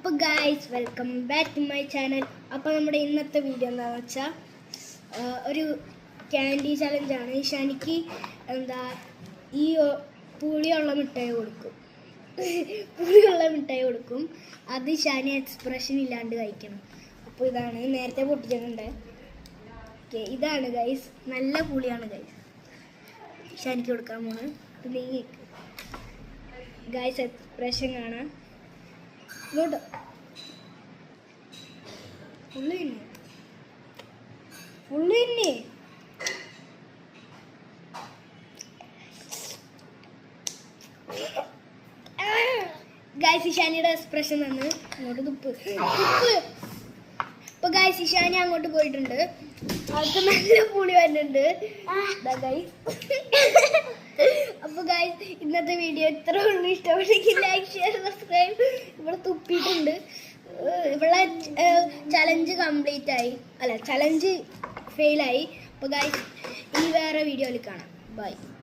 അപ്പോൾ guys welcome back to my channel. അപ്പോൾ നമ്മുടെ ഇന്നത്തെ വീഡിയോ എന്താണെന്ന് വെച്ചാൽ ഒരു ക്യാൻഡി ചലഞ്ചാണ്. ഷാനിക്ക് ഈ പുളിയുള്ള മിഠായി കൊടുക്കും. അത് ഷാനി എക്സ്പ്രഷൻ ഇല്ലാണ്ട് കഴിക്കണം. അപ്പോൾ ഇതാണ് നേരത്തെ പൊട്ടിച്ചിട്ടുണ്ട്. ഓക്കെ, ഇതാണ് ഗൈസ്, നല്ല പുളിയാണ് ഗൈസ്. ഷാനിക്ക് കൊടുക്കാൻ പോണ്. പിന്നെ ഈ ഗൈസ് എക്സ്പ്രഷൻ കാണാം. ഇങ്ങോട്ട് ഫുള്ള് തന്നെ ഗൈസ് ഇഷാനിയുടെ എക്സ്പ്രഷൻ തന്ന് അങ്ങോട്ട് തുപ്പ്. ഇപ്പൊ ഗൈസ് ഇഷാനി അങ്ങോട്ട് പോയിട്ടുണ്ട്. അവർക്ക് നല്ല പുളി വരുന്നുണ്ട്. അപ്പൊ ഗൈസ് ഇന്നത്തെ വീഡിയോ ഇത്ര ഉള്ളു. ഇഷ്ടപ്പെട്ടെങ്കിൽ ലൈക്ക്, ഷെയർ, സബ്സ്ക്രൈബ്. ഇവിടെ തുപ്പിയിട്ടുണ്ട്. ഇവിടെ ചലഞ്ച് കംപ്ലീറ്റ് ആയി, ചലഞ്ച് ഫെയിലായി. അപ്പൊ ഗൈസ് ഇനി വേറെ വീഡിയോയിൽ കാണാം. ബൈ.